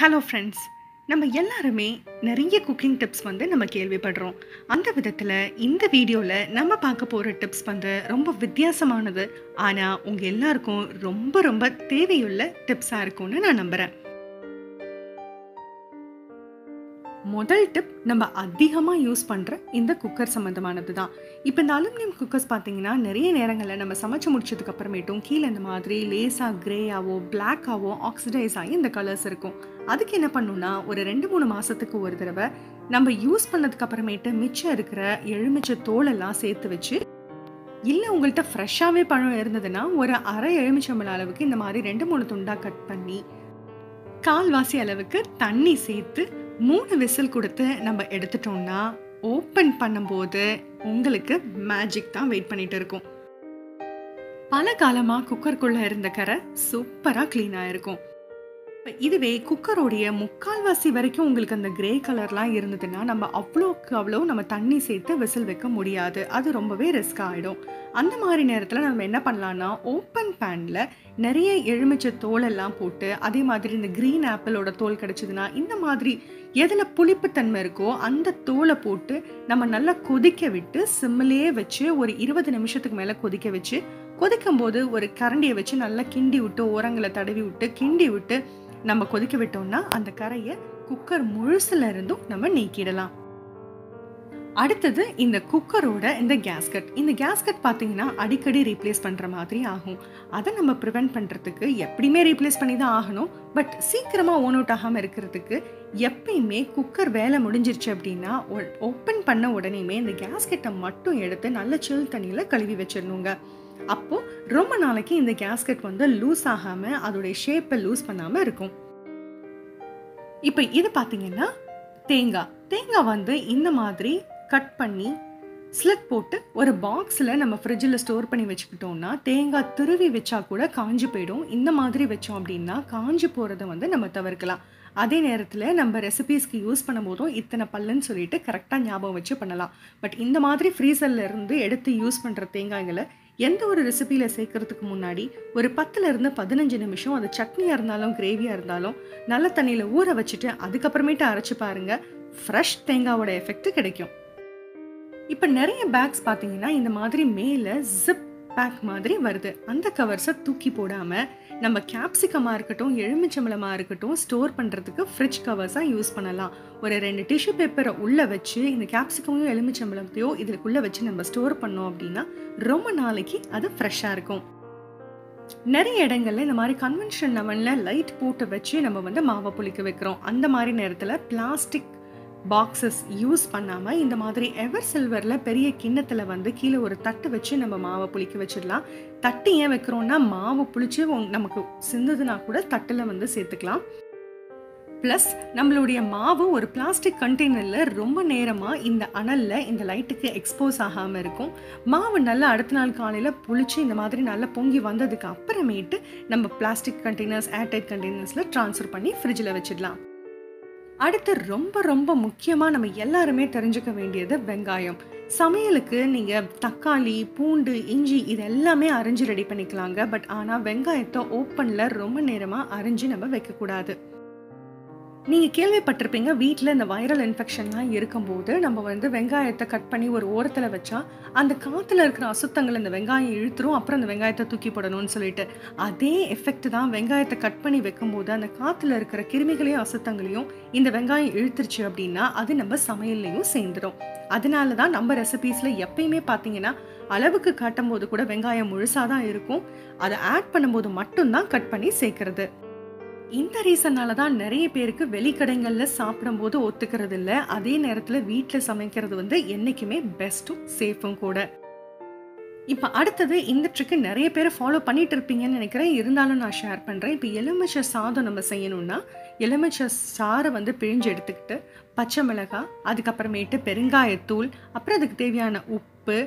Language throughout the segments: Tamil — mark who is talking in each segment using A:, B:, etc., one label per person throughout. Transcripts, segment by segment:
A: ஹலோ ஃப்ரெண்ட்ஸ், நம்ம எல்லாருமே நிறைய குக்கிங் டிப்ஸ் நம்ம கேள்விப்படுறோம். அந்த விதத்தில் இந்த வீடியோவில் நம்ம பார்க்க போகிற டிப்ஸ் ரொம்ப வித்தியாசமானது. ஆனால் உங்கள் எல்லாருக்கும் ரொம்ப ரொம்ப தேவையுள்ள டிப்ஸாக இருக்கும்னு நான் நம்புகிறேன். முதல் டிப், நம்ம அதிகமாக யூஸ் பண்ணுற இந்த குக்கர் சம்மந்தமானது தான். இப்போ இந்த அலுமினியம் குக்கர்ஸ் பார்த்தீங்கன்னா நிறைய நேரங்களில் நம்ம சமைச்சு முடிச்சதுக்கு அப்புறமேட்டும் கீழே இந்த மாதிரி லேசாக கிரேயாவோ பிளாக்காவோ ஆக்சிடைஸ் ஆகி இந்த கலர்ஸ் இருக்கும். அதுக்கு என்ன பண்ணணும்னா, ஒரு 2-3 மாதத்துக்கு ஒரு தடவை நம்ம யூஸ் பண்ணதுக்கு அப்புறமேட்டு மிச்சம் இருக்கிற எலுமிச்சை தோலெல்லாம் சேர்த்து வச்சு, இல்லை உங்கள்கிட்ட ஃப்ரெஷ்ஷாகவே பழம் இருந்ததுன்னா ஒரு அரை எலுமிச்சம்பழம் அளவுக்கு இந்த மாதிரி 2-3 துண்டாக கட் பண்ணி கால்வாசி அளவுக்கு தண்ணி சேர்த்து 3 விசில் கொடுத்து நம்ம எடுத்துட்டோம்னா ஓப்பன் பண்ணும்போது உங்களுக்கு மேஜிக் தான் வெயிட் பண்ணிட்டு இருக்கும். பல காலமாக குக்கருக்குள்ளே இருந்த கரை சூப்பராக க்ளீனாக இருக்கும். இதுவே குக்கரோடைய முக்கால்வாசி வரைக்கும் உங்களுக்கு அந்த கிரே கலர்லாம் இருந்ததுன்னா நம்ம அவ்வளோ நம்ம தண்ணி சேர்த்து விசில் வைக்க முடியாது. அது ரொம்பவே ரிஸ்க் ஆகிடும். அந்த மாதிரி நேரத்தில் நம்ம என்ன பண்ணலான்னா, ஓப்பன் பேனில் நிறைய எலுமிச்சை தோலெல்லாம் போட்டு, அதே மாதிரி இந்த க்ரீன் ஆப்பிளோட தோல் கிடச்சிதுன்னா இந்த மாதிரி எதில் புளிப்புத்தன்மை இருக்கோ அந்த தோலை போட்டு நம்ம நல்லா கொதிக்க விட்டு சிம்மிலேயே வச்சு ஒரு 20 நிமிஷத்துக்கு மேலே கொதிக்க வச்சு, கொதிக்கும் போது ஒரு கரண்டியை வச்சு நல்லா கிண்டி விட்டு ஓரங்களை தடவி விட்டு கிண்டி விட்டு நம்ம கொதிக்க விட்டோம்னா அந்த கரையை குக்கர் முழுசுல இருந்தும் நம்ம நீக்கிடலாம். அடுத்தது இந்த குக்கரோட இந்த கேஸ்கட். இந்த கேஸ்கட் பார்த்தீங்கன்னா அடிக்கடி ரீப்ளேஸ் பண்ணுற மாதிரி ஆகும். அதை நம்ம ப்ரிவெண்ட் பண்ணுறதுக்கு எப்படியுமே ரீப்ளேஸ் பண்ணி தான் ஆகணும். பட் சீக்கிரமாக ஓன் அவுட் ஆகாமல் இருக்கிறதுக்கு எப்பயுமே குக்கர் வேலை முடிஞ்சிருச்சு அப்படின்னா ஓப்பன் பண்ண உடனேயுமே இந்த கேஸ்கெட்டை மட்டும் எடுத்து நல்ல சில் தண்ணியில் கழுவி வச்சிடணுங்க. அப்போது ரொம்ப நாளைக்கு இந்த கேஸ்கெட் லூஸ் ஆகாமல் அதோடைய ஷேப்பை லூஸ் பண்ணாமல் இருக்கும். இப்போ இது பார்த்தீங்கன்னா தேங்காய் இந்த மாதிரி கட் பண்ணி ஸ்லிட் போட்டு ஒரு பாக்ஸில் நம்ம ஃப்ரிட்ஜில் ஸ்டோர் பண்ணி வச்சுக்கிட்டோம்னா தேங்காய் துருவி வச்சா கூட காஞ்சி போயிடும். இந்த மாதிரி வச்சோம் அப்படின்னா காஞ்சி போகிறத நம்ம தவிர்க்கலாம். அதே நேரத்தில் நம்ம ரெசிபீஸ்க்கு யூஸ் பண்ணும்போதும் இத்தனை பல்லுன்னு சொல்லிட்டு கரெக்டாக ஞாபகம் வச்சு பண்ணலாம். பட் இந்த மாதிரி ஃப்ரீசரில் இருந்து எடுத்து யூஸ் பண்ணுற தேங்காய்களை எந்த ஒரு ரெசிபியில் சேர்க்கறதுக்கு முன்னாடி ஒரு 10 to 15 நிமிஷம், அது சட்னியாக இருந்தாலும் கிரேவியாக இருந்தாலும் நல்ல தண்ணியில் ஊற வச்சுட்டு அதுக்கப்புறமேட்டு அரைச்சி பாருங்கள். ஃப்ரெஷ் தேங்காவோட எஃபெக்ட் கிடைக்கும். இப்போ நிறைய பேக்ஸ் பார்த்தீங்கன்னா இந்த மாதிரி மேலே ஜிப் பேக் மாதிரி வருது. அந்த கவர்ஸை தூக்கி போடாமல் நம்ம கேப்சிகமாக இருக்கட்டும் எலுமிச்சம்பழமாக இருக்கட்டும் ஸ்டோர் பண்ணுறதுக்கு ஃப்ரிட்ஜ் கவர்ஸாக யூஸ் பண்ணலாம். ஒரு 2 டிஷ்யூ பேப்பரை உள்ளே வச்சு இந்த கேப்சிகமையும் எலுமிச்சம்பழத்தையோ இதுக்குள்ளே வச்சு நம்ம ஸ்டோர் பண்ணோம் அப்படின்னா ரொம்ப நாளைக்கு அது ஃப்ரெஷ்ஷாக இருக்கும். நிறைய இடங்கள்ல இந்த மாதிரி கன்வென்ஷன் லெவனில் லைட் போட்டு வச்சு நம்ம மாவை புளிக்க வைக்கிறோம். அந்த மாதிரி நேரத்தில் பிளாஸ்டிக் பாக்ஸஸ் யூஸ் பண்ணாமல் இந்த மாதிரி எவர் சில்வரில் பெரிய கிண்ணத்தில் கீழே ஒரு தட்டு வச்சு நம்ம மாவை புளிக்க வச்சிடலாம். தட்டு ஏன் வைக்கிறோன்னா, மாவு புளிச்சு நமக்கு சிந்துதுன்னா கூட தட்டில் சேர்த்துக்கலாம். ப்ளஸ் நம்மளுடைய மாவு ஒரு பிளாஸ்டிக் கண்டெய்னரில் ரொம்ப நேரமாக இந்த அனலில் இந்த லைட்டுக்கு எக்ஸ்போஸ் ஆகாமல் இருக்கும். மாவு நல்லா அடுத்த நாள் காலையில் புளிச்சு இந்த மாதிரி நல்லா பொங்கி வந்ததுக்கு அப்புறமேட்டு நம்ம பிளாஸ்டிக் கண்டெய்னர்ஸ் ஏர்டைட் கண்டெய்னர்ஸில் ட்ரான்ஸ்ஃபர் பண்ணி ஃப்ரிட்ஜில் வச்சிடலாம். அடுத்து ரொம்ப ரொம்ப முக்கியமாக நம்ம எல்லாருமே தெரிஞ்சுக்க வேண்டியது வெங்காயம். சமையலுக்கு நீங்கள் தக்காளி, பூண்டு, இஞ்சி இது எல்லாமே அரிஞ்சு ரெடி பண்ணிக்கலாங்க. பட் ஆனால் வெங்காயத்தை ஓப்பனில் ரொம்ப நேரமாக அரிஞ்சு நம்ம வைக்கக்கூடாது. நீங்கள் கேள்விப்பட்டிருப்பீங்க, வீட்டில் இந்த வைரல் இன்ஃபெக்ஷன்லாம் இருக்கும்போது நம்ம வெங்காயத்தை கட் பண்ணி ஒரு ஓரத்தில் வச்சா அந்த காற்றுல இருக்கிற அசுத்தங்கள் இந்த வெங்காயம் இழுத்துரும், அப்புறம் அந்த வெங்காயத்தை தூக்கி போடணும்னு சொல்லிட்டு. அதே எஃபெக்ட் தான் வெங்காயத்தை கட் பண்ணி வைக்கும்போது அந்த காற்றுல இருக்கிற கிருமிகளையும் அசுத்தங்களையும் இந்த வெங்காயம் இழுத்துருச்சு அப்படின்னா அது நம்ம சமையல்லையும் சேர்ந்துடும். அதனால தான் நம்ம ரெசிபீஸில் எப்பயுமே பார்த்தீங்கன்னா அளவுக்கு காட்டும் போது கூட வெங்காயம் முழுசாக தான் இருக்கும். அதை ஆட் பண்ணும்போது மட்டும்தான் கட் பண்ணி சேர்க்கறது. இந்த ரீசனால தான் நிறைய பேருக்கு வெளிக்கடைகளில் சாப்பிடும்போது ஒத்துக்கிறது இல்லை. அதே நேரத்தில் வீட்டில் சமைக்கிறது என்றைக்குமே பெஸ்ட்டும் சேஃபும் கூட. இப்போ அடுத்தது இந்த ட்ரிக்கு நிறைய பேர் ஃபாலோ பண்ணிட்டு இருப்பீங்கன்னு நினைக்கிறேன். இருந்தாலும் நான் ஷேர் பண்ணுறேன். இப்போ எலுமிச்சை சாதம் நம்ம செய்யணும்னா எலுமிச்சை சாறை பிழிஞ்சு எடுத்துக்கிட்டு பச்சை மிளகாய், அதுக்கப்புறமேட்டு பெருங்காயத்தூள், அப்புறம் அதுக்கு தேவையான உப்பு,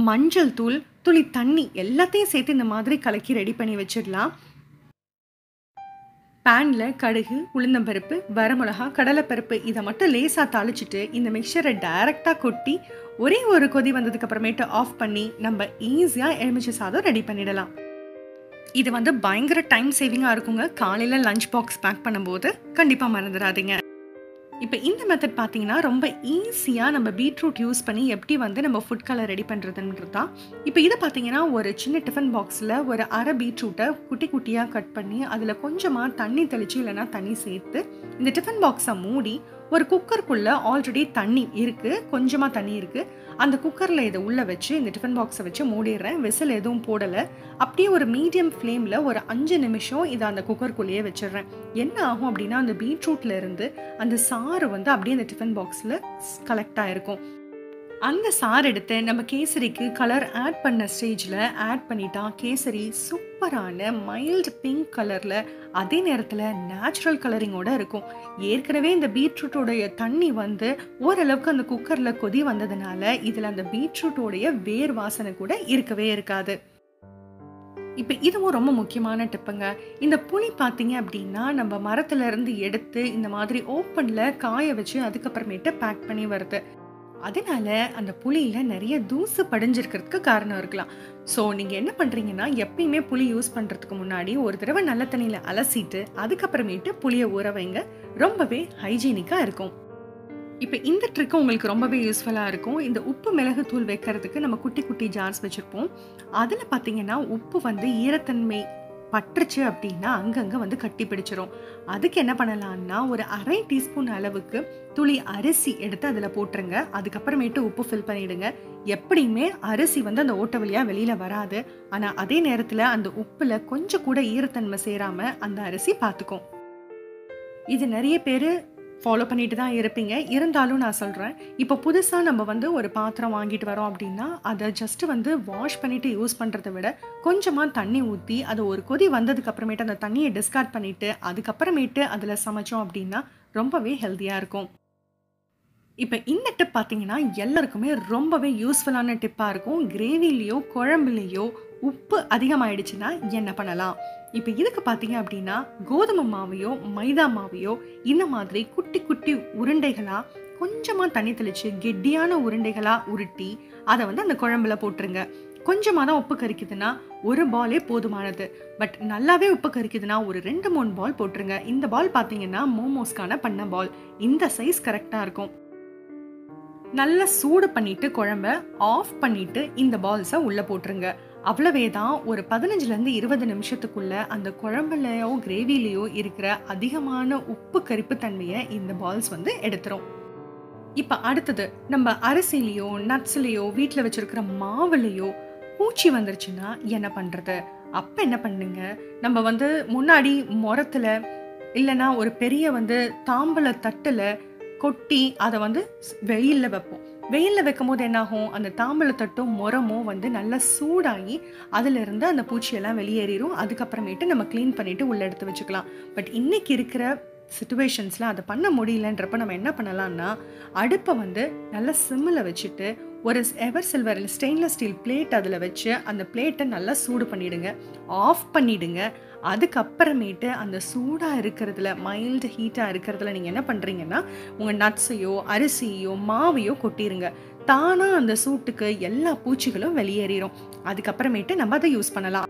A: மஞ்சள் தூள், துளி தண்ணி எல்லாத்தையும் சேர்த்து இந்த மாதிரி கலக்கி ரெடி பண்ணி வச்சிடலாம். பேனில் கடுகு, உளுந்தம்பருப்பு, வரமிளகா, கடலைப்பருப்பு இதை மட்டும் லேசாக தாளிச்சிட்டு இந்த மிக்சரை டைரெக்டாக கொட்டி ஒரே ஒரு கொதி வந்ததுக்கு அப்புறமேட்டு ஆஃப் பண்ணி நம்ம ஈஸியாக எலுமிச்சை சாதம் ரெடி பண்ணிடலாம். இது வந்து பயங்கர டைம் சேவிங்கா இருக்குங்க. காலையில லஞ்ச் பாக்ஸ் பேக் பண்ணும்போது கண்டிப்பா மறந்துடாதீங்க. இப்ப இந்த மெத்தட் பார்த்தீங்கன்னா, ரொம்ப ஈஸியா நம்ம பீட்ரூட் யூஸ் பண்ணி எப்படி வந்து நம்ம ஃபுட் கலர் ரெடி பண்றதுன்றது தான். இப்ப இத பார்த்தீங்கன்னா, ஒரு சின்ன டிஃபன் பாக்ஸ்ல ஒரு 1/2 பீட்ரூட்ட குட்டி குட்டியா கட் பண்ணி, அதுல கொஞ்சமா தண்ணி தெளிச்சு இல்லன்னா தண்ணி சேர்த்து, இந்த டிஃபன் பாக்ஸ மூடி, ஒரு குக்கருக்குள்ள ஆல்ரெடி தண்ணி இருக்கு. கொஞ்சமா தண்ணி இருக்கு. அந்த குக்கர்ல இத உள்ள வச்சு, இந்த டிஃபன் பாக்ஸ வச்சு மூடிர்றேன். விசில் எதுவும் போடல. அப்படியே ஒரு மீடியம் ஃப்ளேம்ல ஒரு 5 நிமிஷம் இத அந்த குக்கருக்குள்ளேயே வச்சுடுறேன். என்ன ஆகும் அப்படின்னா, அந்த பீட்ரூட்ல இருந்து அந்த சாறு வந்து அப்படியே அந்த டிஃபன் பாக்ஸ்ல கலெக்ட் ஆயிருக்கும். அந்த சாறு எடுத்து நம்ம கேசரிக்கு கலர் ஆட் பண்ண ஸ்டேஜ்ல ஆட் பண்ணிட்டா கேசரி சூப்பரான மைல்டு பிங்க் கலர்ல, அதே நேரத்துல நேச்சுரல் கலரிங்கோட இருக்கும். ஏற்கனவே இந்த பீட்ரூட்டோடைய தண்ணி வந்து ஓரளவுக்கு அந்த குக்கர்ல கொதி வந்ததுனால இதுல அந்த பீட்ரூட்டோடைய வேர் வாசனை கூட இருக்கவே இருக்காது. இப்ப இதுவும் ரொம்ப முக்கியமான டிப்புங்க. இந்த புளி பார்த்தீங்க அப்படின்னா, நம்ம மரத்துல இருந்து எடுத்து இந்த மாதிரி ஓப்பன்ல காய வச்சு அதுக்கப்புறமேட்டு பேக் பண்ணி வருது. அதனால அந்த புளியில நெறைய தூசு படிஞ்சிருக்கிறதுக்கு காரணம் இருக்கலாம். ஸோ நீங்க என்ன பண்றீங்கன்னா, எப்பயுமே புளி யூஸ் பண்றதுக்கு முன்னாடி ஒரு தடவ நல்ல தண்ணீல அலசிட்டு, அதுக்கப்புறமேட்டு புளிய ஊற வைங்க. ரொம்பவே ஹைஜீனிக்கா இருக்கும். இப்ப இந்த ட்ரிக் உங்களுக்கு ரொம்பவே யூஸ்ஃபுல்லா இருக்கும். இந்த உப்பு, மிளகு தூள் வைக்கிறதுக்கு நம்ம குட்டி, குட்டி ஜார்ஸ் வச்சிருப்போம். அதுல பார்த்தீங்கன்னா, உப்பு வந்து ஈரத்தன்மை பட்டுருச்சு அப்படின்னா, அங்கங்க வந்து கட்டி பிடிச்சிரும். அதுக்கு என்ன பண்ணலான்னா, ஒரு 1/2 டீஸ்பூன் அளவுக்கு துளி அரிசி எடுத்து அதுல போட்டுருங்க. அதுக்கப்புறமேட்டு உப்பு ஃபில் பண்ணிடுங்க. எப்படியுமே அரிசி வந்து அந்த ஓட்டை வழியா வெளியில வராது. ஆனா, அதே நேரத்துல அந்த உப்புல கொஞ்சம் கூட ஈரத்தன்மை சேராம அந்த அரிசி பார்த்துக்கும். இது நெறைய பேரு ஃபாலோ பண்ணிட்டு தான் இருப்பீங்க. இருந்தாலும் நான் சொல்றேன். இப்போ புதுசா நம்ம வந்து ஒரு பாத்திரம் வாங்கிட்டு வரோம் அப்படின்னா, அத ஜஸ்ட் வந்து வாஷ் பண்ணிட்டு யூஸ் பண்றத விட, கொஞ்சமா தண்ணி ஊத்தி, அது ஒரு கொதி வந்ததுக்கு அப்புறமேட்டு அந்த தண்ணிய டிஸ்கார்ட் பண்ணிட்டு, அதுக்கப்புறமேட்டு அதுல சமைச்சோம் அப்படின்னா, ரொம்பவே ஹெல்தியா இருக்கும். இப்ப இந்த டிப் பார்த்தீங்கன்னா, எல்லாருக்குமே ரொம்பவே யூஸ்ஃபுல்லான டிப்பா இருக்கும். கிரேவிலயோ, குழம்புலயோ உப்பு அதிகமாயிடுச்சுன்னா என்ன பண்ணலாம்? இப்ப இதுக்கு பார்த்தீங்க அப்படின்னா, கோதுமை மாவையோ, மைதா மாவையோ இந்த மாதிரி குட்டி, குட்டி உருண்டைகளா கொஞ்சமா தண்ணி தெளிச்சு கெட்டியான உருண்டைகளா உருட்டி, அத வந்து அந்த குழம்புல போட்டுருங்க. கொஞ்சமா தான் உப்பு கரிக்குதுன்னா, 1 பாலே போதுமானது. பட் நல்லாவே உப்பு கரிக்குதுன்னா, ஒரு 2, 3 பால் போட்டுருங்க. இந்த பால் பார்த்தீங்கன்னா, மோமோஸ்க்கான பண்ண பால். இந்த சைஸ் கரெக்ட்டா இருக்கும். நல்லா சூடு பண்ணிட்டு குழம்ப ஆஃப் பண்ணிட்டு இந்த பால்ஸ உள்ள போட்டுருங்க. அவ்வளவே தான். ஒரு 15லேருந்து 20 நிமிஷத்துக்குள்ள அந்த குழம்புலயோ, கிரேவிலயோ இருக்கிற அதிகமான உப்பு கரிப்பு தன்மைய இந்த பால்ஸ் வந்து எடுத்துரும். இப்ப அடுத்தது நம்ம அரிசிலயோ, நட்ஸ்லயோ, வீட்ல வச்சிருக்கிற மாவுலயோ பூச்சி வந்துருச்சுன்னா என்ன பண்றது? அப்ப என்ன பண்ணுங்க, நம்ம வந்து முன்னாடி மொறத்துல இல்லன்னா ஒரு பெரிய வந்து தாம்பூல தட்டுல கொட்டி அத வந்து வெயில்ல வைப்போம். வெயில்ல வைக்கும்போது என்னாகும், அந்த தாம்பூல தட்டும், மொறமும் வந்து நல்லா சூடாகி அதிலிருந்து அந்த பூச்சியெல்லாம் வெளியேறிரும். அதுக்கப்புறமேட்டு நம்ம கிளீன் பண்ணிட்டு உள்ள எடுத்து வச்சுக்கலாம். பட் இன்னைக்கு இருக்கிற சிச்சுவேஷன்ஸ்ல அத பண்ண முடியலன்றப்ப நம்ம என்ன பண்ணலாம்னா, அடுப்ப வந்து நல்லா சிம்ல வச்சுட்டு ஒரு எவர் சில்வர் இல்ல ஸ்டெயின்லெஸ் ஸ்டீல் பிளேட் அதுல வச்சு அந்த பிளேட்ட நல்லா சூடு பண்ணிடுங்க. ஆஃப் பண்ணிடுங்க. அதுக்கப்புறமேட்டு அந்த சூடா இருக்கிறதுல மைல்டு ஹீட்டா இருக்கிறதுல நீங்க என்ன பண்றீங்கன்னா, உங்க நட்ஸையோ, அரிசியோ, மாவையோ கொட்டிருங்க. தானா அந்த சூட்டுக்கு எல்லா பூச்சிகளும் வெளியேறிரும். அதுக்கப்புறமேட்டு நம்ம அத யூஸ் பண்ணலாம்.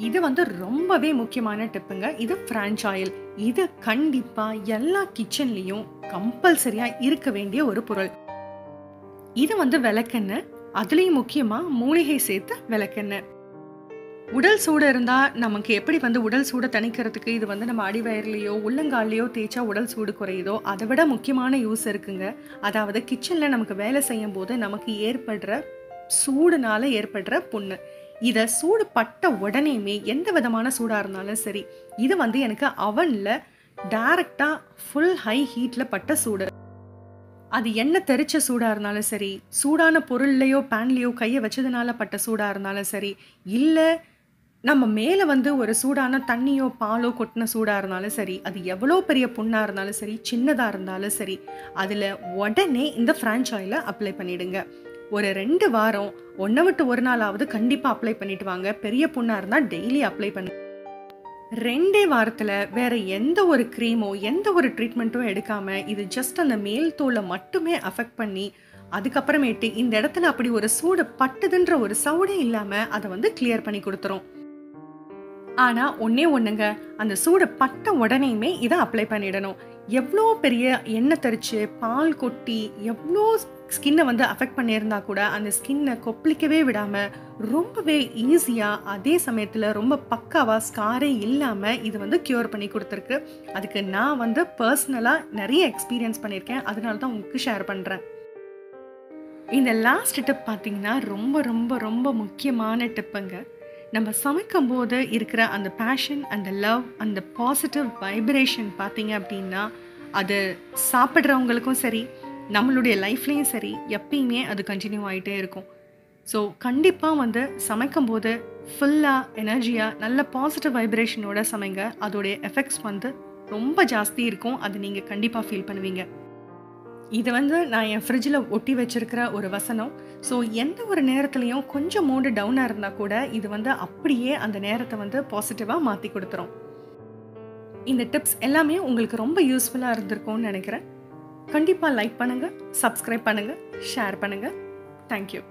A: இது வந்து ரொம்பவே முக்கியமான டிப்புங்க. இது பிரான்ச் ஆயில். இது கண்டிப்பா எல்லா கிச்சன்லயும் கம்பல்சரியா இருக்க வேண்டிய ஒரு பொருள். இது வந்து விளக்கெண்ணெய். அதுலயும் முக்கியமா மூலிகை சேர்த்த விளக்கெண்ணெய். உடல் சூடு இருந்தா நமக்கு எப்படி வந்து உடல் சூட தணிக்கிறதுக்கு இது வந்து நம்ம அடிவயிறுலயோ, உள்ளங்கால்லயோ தேய்ச்சா உடல் சூடு குறையுதோ, அத விட முக்கியமான யூஸ் இருக்குங்க. அதாவது கிச்சன்ல நமக்கு வேலை செய்யும்போது நமக்கு ஏற்படுற சூடுனால ஏற்படுற புண்ணு. இத சூடு பட்ட உடனேயுமே எந்த விதமான சூடா இருந்தாலும் சரி, இது வந்து எனக்கு அவன்ல டைரக்ட்டா ஃபுல் ஹை ஹீட்ல பட்ட சூடு. அது எண்ணெய் தெறிச்ச சூடா இருந்தாலும் சரி, சூடான பொருள்லயோ, பேன்லயோ கைய வச்சதுனால பட்ட சூடா இருந்தாலும் சரி, இல்ல நம்ம மேல வந்து ஒரு சூடான தண்ணியோ, பாலோ கொட்டுன சூடா இருந்தாலும் சரி, அது எவ்வளோ பெரிய புண்ணா இருந்தாலும் சரி, சின்னதா இருந்தாலும் சரி, அதுல உடனே இந்த பிரான்ச் ஆயில அப்ளை பண்ணிடுங்க. ஒரு 2 வாரம், 1 விட்டு 1 நாளாவது கண்டிப்பா அப்ளை பண்ணிட்டு வாங்க. பெரிய புண்ணா இருந்தா டெய்லி அப்ளை பண்ணுங்க. 2 வாரத்துல வேற எந்த ஒரு கிரீமோ, எந்த ஒரு ட்ரீட்மெண்ட்டும் எடுக்காம, இது ஜஸ்ட் அந்த மேல் தோல மட்டுமே அஃபெக்ட் பண்ணி, அதுக்கப்புறமேட்டு இந்த இடத்துல அப்படி ஒரு சூடு பட்டுதுன்ற ஒரு சவுடே இல்லாம, அத வந்து கிளியர் பண்ணி குடுத்துரும். ஆனால் ஒன்றே ஒன்றுங்க, அந்த சூடு பட்ட உடனேயுமே இதை அப்ளை பண்ணிடணும். எவ்வளோ பெரிய எண்ணெய் தெறிச்சு பால் கொட்டி எவ்வளோ ஸ்கின்னை வந்து அஃபெக்ட் பண்ணியிருந்தா கூட அந்த ஸ்கின்னை கொப்பளிக்கவே விடாமல் ரொம்பவே ஈஸியாக, அதே சமயத்தில் ரொம்ப பக்காவாக ஸ்காரே இல்லாமல் இது வந்து க்யூர் பண்ணி கொடுத்துருக்கு. அதுக்கு நான் வந்து பர்சனலாக நிறைய எக்ஸ்பீரியன்ஸ் பண்ணியிருக்கேன், அதனால தான் உங்களுக்கு ஷேர் பண்ணுறேன். இந்த லாஸ்ட் டிப் பார்த்தீங்கன்னா ரொம்ப ரொம்ப ரொம்ப முக்கியமான டிப்புங்க. நம்ம சமைக்கும் போது இருக்கிற அந்த பேஷன், அந்த லவ், அந்த பாசிட்டிவ் வைப்ரேஷன் பார்த்தீங்க அப்படின்னா அது சாப்பிட்றவங்களுக்கும் சரி, நம்மளுடைய லைஃப்லேயும் சரி, எப்பயுமே அது கண்டினியூ ஆகிட்டே இருக்கும். ஸோ கண்டிப்பாக வந்து சமைக்கும் போது ஃபுல்லாக எனர்ஜியாக நல்ல பாசிட்டிவ் வைப்ரேஷனோட சமைங்க. அதோடைய எஃபெக்ட்ஸ் வந்து ரொம்ப ஜாஸ்தி இருக்கும், அது நீங்கள் கண்டிப்பாக ஃபீல் பண்ணுவீங்க. இது வந்து நான் என் ஃப்ரிட்ஜில் ஒட்டி வச்சிருக்கிற ஒரு வசனம். ஸோ எந்த ஒரு நேரத்துலையும் கொஞ்சம் மூடு டவுனாக இருந்தால் கூட இது வந்து அப்படியே அந்த நேரத்தை வந்து பாசிட்டிவாக மாற்றி கொடுத்துரும். இந்த டிப்ஸ் எல்லாமே உங்களுக்கு ரொம்ப யூஸ்ஃபுல்லாக இருந்திருக்கும்னு நினைக்கிறேன். கண்டிப்பாக லைக் பண்ணுங்கள், சப்ஸ்கிரைப் பண்ணுங்கள், ஷேர் பண்ணுங்கள். தேங்க்யூ.